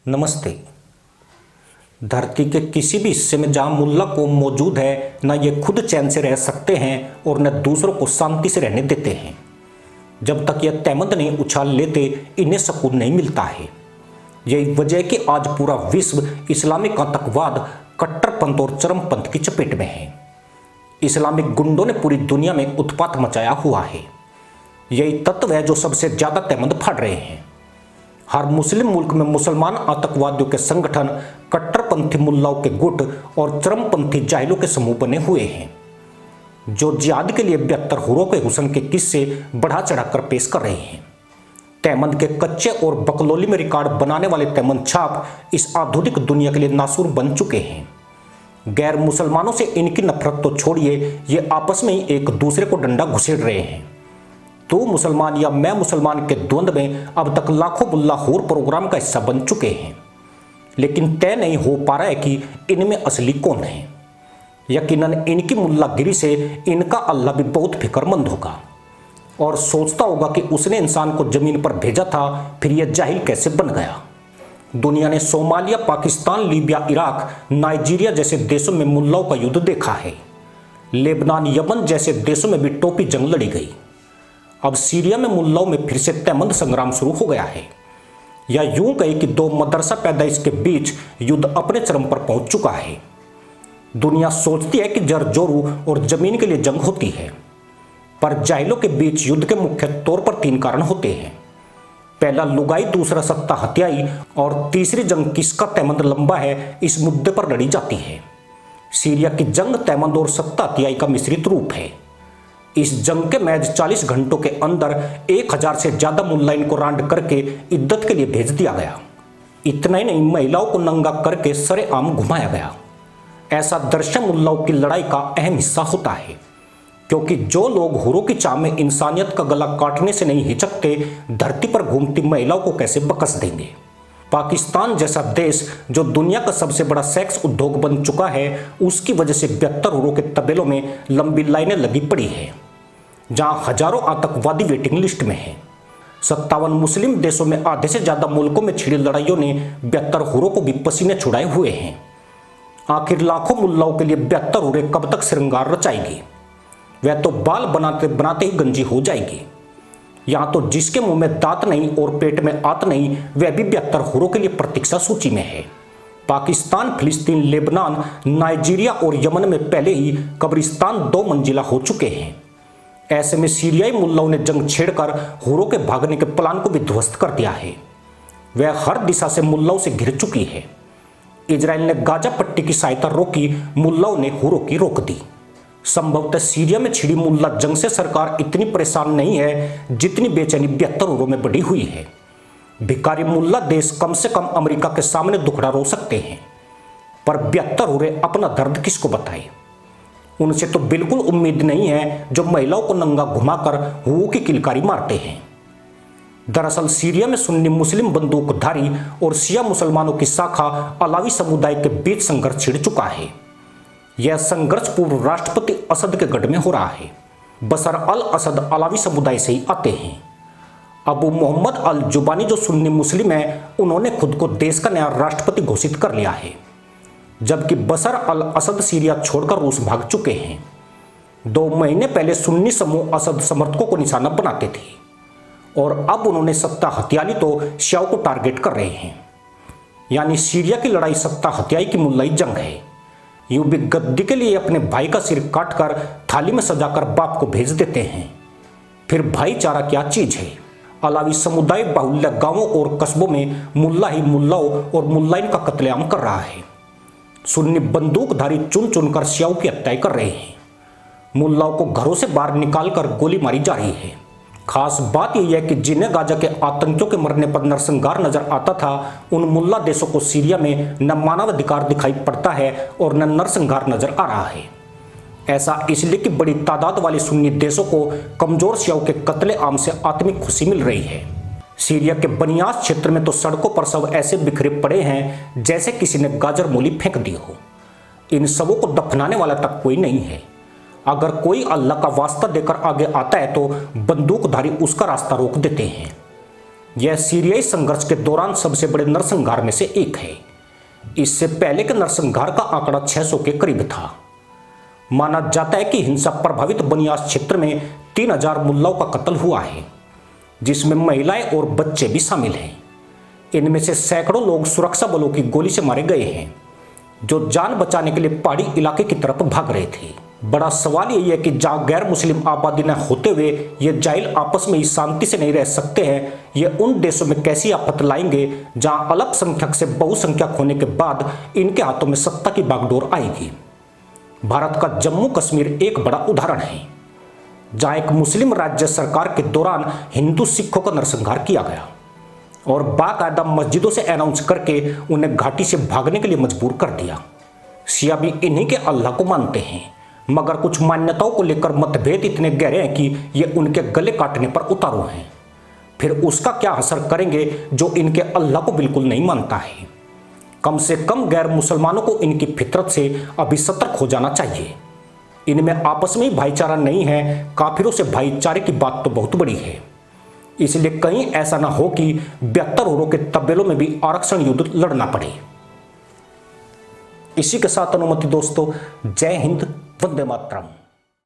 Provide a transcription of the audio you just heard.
नमस्ते। धरती के किसी भी हिस्से में जहां मुल्ला कौम मौजूद है, न ये खुद चैन से रह सकते हैं और न दूसरों को शांति से रहने देते हैं। जब तक यह तहमद नहीं उछाल लेते, इन्हें सुकून नहीं मिलता है। यही वजह है कि आज पूरा विश्व इस्लामिक आतंकवाद, कट्टरपंथ और चरमपंथ की चपेट में है। इस्लामिक गुंडों ने पूरी दुनिया में उत्पात मचाया हुआ है। यही तत्व है जो सबसे ज्यादा तहमद फाड़ रहे हैं। हर मुस्लिम मुल्क में मुसलमान आतंकवादियों के संगठन, कट्टरपंथी मुल्लाओं के गुट और चरमपंथी जाहिलों के समूह बने हुए हैं, जो जिहाद के लिए 72 हुरों के हुस्न के किस्से बढ़ा चढ़ाकर पेश कर रहे हैं। तहमद के कच्चे और बकलोली में रिकॉर्ड बनाने वाले तहमद छाप इस आधुनिक दुनिया के लिए नासूर बन चुके हैं। गैर मुसलमानों से इनकी नफरत तो छोड़िए, ये आपस में ही एक दूसरे को डंडा घुसेड़ रहे हैं। तो मुसलमान या मैं मुसलमान के द्वंद में अब तक लाखों मुल्ला हूर प्रोग्राम का हिस्सा बन चुके हैं, लेकिन तय नहीं हो पा रहा है कि इनमें असली कौन है। यकीनन इनकी मुल्लागिरी से इनका अल्लाह भी बहुत फिक्रमंद होगा और सोचता होगा कि उसने इंसान को जमीन पर भेजा था, फिर यह जाहिल कैसे बन गया। दुनिया ने Somalia, Pakistan, Libya, Iraq, Nigeria जैसे देशों में मुल्लाओं का युद्ध देखा है। लेबनान, यमन जैसे देशों में भी टोपी जंग लड़ी गई। अब सीरिया में मुल्लाओं में फिर से तहमद संग्राम शुरू हो गया है, या यूं कहे कि दो मदरसा पैदाइश के बीच युद्ध अपने चरम पर पहुंच चुका है। दुनिया सोचती है कि जरजोरू और जमीन के लिए जंग होती है, पर जाहिलों के बीच युद्ध के मुख्य तौर पर 3 कारण होते हैं। पहला लुगाई, दूसरा सत्ता हत्याई और तीसरी जंग किसका तहमद लंबा है, इस मुद्दे पर लड़ी जाती है। सीरिया की जंग तहमद और सत्ता हत्याई का मिश्रित रूप है। इस जंग के महज 40 घंटों के अंदर 1000 से ज्यादा मुल्लाइन को रांड करके इद्दत के लिए भेज दिया गया। इतना ही नहीं, महिलाओं को नंगा करके सरेआम घुमाया गया। ऐसा दृश्य मुल्लाओं की लड़ाई का अहम हिस्सा होता है, क्योंकि जो लोग हुरों की चाह में इंसानियत का गला काटने से नहीं हिचकते, धरती पर घूमती महिलाओं को कैसे बकस देंगे। पाकिस्तान जैसा देश जो दुनिया का सबसे बड़ा सेक्स उद्योग बन चुका है, उसकी वजह से 72 हुरों के तबेलों में लंबी लाइनें लगी पड़ी है, जहां हजारों आतंकवादी वेटिंग लिस्ट में हैं। 57 मुस्लिम देशों में आधे से ज्यादा मुल्कों में छिड़ी लड़ाइयों ने 72 हुरों को भी पसीने छुड़ाए हुए हैं। आखिर लाखों मुल्लाओं के लिए 72 हुरें कब तक श्रृंगार रचाएगी? वह तो बाल बनाते बनाते ही गंजी हो जाएगी। यहां तो जिसके मुंह में दांत नहीं और पेट में आत नहीं, वह भी 72 हुरों के लिए प्रतीक्षा सूची में है। पाकिस्तान, फिलिस्तीन, लेबनान, नाइजीरिया और यमन में पहले ही कब्रिस्तान 2 मंजिला हो चुके हैं। ऐसे में सीरियाई मुल्लाओं ने जंग छेड़कर हुरों के भागने के प्लान को भी ध्वस्त कर दिया है। वह हर दिशा से मुल्लाओं से घिर चुकी है। इजराइल ने गाजा पट्टी की सहायता रोकी, मुल्लाओं ने हुरों की रोक दी। संभवतः सीरिया में छिड़ी मुल्ला जंग से सरकार इतनी परेशान नहीं है जितनी बेचैनी 72 हुरों में बढ़ी हुई है। भिखारी मुल्ला देश कम से कम अमेरिका के सामने दुखड़ा रो सकते हैं, पर 72 हुरे अपना दर्द किसको बताए। उनसे तो बिल्कुल उम्मीद नहीं है जो महिलाओं को नंगा घुमाकर हुओं की किलकारी मारते हैं। दरअसल सीरिया में सुन्नी मुस्लिम बंदूकधारी और शिया मुसलमानों की शाखा अलावी समुदाय के बीच संघर्ष छिड़ चुका है। यह संघर्ष पूर्व राष्ट्रपति असद के गढ़ में हो रहा है। बशर अल असद अलावी समुदाय से ही आते हैं। अबू मोहम्मद अल जुबानी जो सुन्नी मुस्लिम है, उन्होंने खुद को देश का नया राष्ट्रपति घोषित कर लिया है, जबकि बशर अल असद सीरिया छोड़कर रूस भाग चुके हैं। 2 महीने पहले सुन्नी समूह असद समर्थकों को निशाना बनाते थे और अब उन्होंने सत्ता हथियाली तो शियाओं को टारगेट कर रहे हैं। यानी सीरिया की लड़ाई सत्ता हथियाई की मुल्लाई जंग है। यूं भी गद्दी के लिए अपने भाई का सिर काटकर थाली में सजाकर बाप को भेज देते हैं। फिर भाईचारा क्या चीज है? अलावी समुदाय बाहुल्य गांवों और कस्बों में मुल्ला ही मुल्लाओं और मुल्लाइन का कत्लेआम कर रहा है। सुन्नी बंदूकधारी चुन चुनकर शियाओं की हत्याएं कर रहे हैं। मुल्लाओं को घरों से बाहर निकालकर गोली मारी जा रही है। खास बात यह है कि जिन्हें गाजा के आतंकियों के मरने पर नरसंहार नजर आता था, उन मुल्ला देशों को सीरिया में न मानवाधिकार दिखाई पड़ता है और न नरसंहार नजर आ रहा है। ऐसा इसलिए कि बड़ी तादाद वाले सुन्नी देशों को कमजोर शियाओं के कत्लेआम से आत्मिक खुशी मिल रही है। सीरिया के बनियास क्षेत्र में तो सड़कों पर सब ऐसे बिखरे पड़े हैं जैसे किसी ने गाजर मूली फेंक दी हो। इन सबों को दफनाने वाला तक कोई नहीं है। अगर कोई अल्लाह का वास्ता देकर आगे आता है तो बंदूकधारी उसका रास्ता रोक देते हैं। यह सीरियाई संघर्ष के दौरान सबसे बड़े नरसंहार में से एक है। इससे पहले के नरसंहार का आंकड़ा 600 के करीब था। माना जाता है कि हिंसा प्रभावित बनियास क्षेत्र में 3000 मुल्लाओं का कत्ल हुआ है, जिसमें महिलाएं और बच्चे भी शामिल हैं। इनमें से सैकड़ों लोग सुरक्षा बलों की गोली से मारे गए हैं, जो जान बचाने के लिए पहाड़ी इलाके की तरफ भाग रहे थे। बड़ा सवाल यही है कि जहां गैर मुस्लिम आबादी न होते हुए ये जाहिल आपस में ही शांति से नहीं रह सकते हैं, ये उन देशों में कैसी आफत लाएंगे जहां अल्पसंख्यक से बहुसंख्यक होने के बाद इनके हाथों में सत्ता की बागडोर आएगी। भारत का जम्मू कश्मीर एक बड़ा उदाहरण है, जहां एक मुस्लिम राज्य सरकार के दौरान हिंदू सिखों का नरसंहार किया गया और बाकायदा मस्जिदों से अनाउंस करके उन्हें घाटी से भागने के लिए मजबूर कर दिया। शिया भी इन्हीं के अल्लाह को मानते हैं, मगर कुछ मान्यताओं को लेकर मतभेद इतने गहरे हैं कि ये उनके गले काटने पर उतारू हैं। फिर उसका क्या असर करेंगे जो इनके अल्लाह को बिल्कुल नहीं मानता है। कम से कम गैर मुसलमानों को इनकी फितरत से अभी सतर्क हो जाना चाहिए। इनमें आपस में ही भाईचारा नहीं है, काफिरों से भाईचारे की बात तो बहुत बड़ी है। इसलिए कहीं ऐसा ना हो कि 72 औरों के तबेलों में भी आरक्षण युद्ध लड़ना पड़े। इसी के साथ अनुमति दोस्तों, जय हिंद, वंदे मातरम।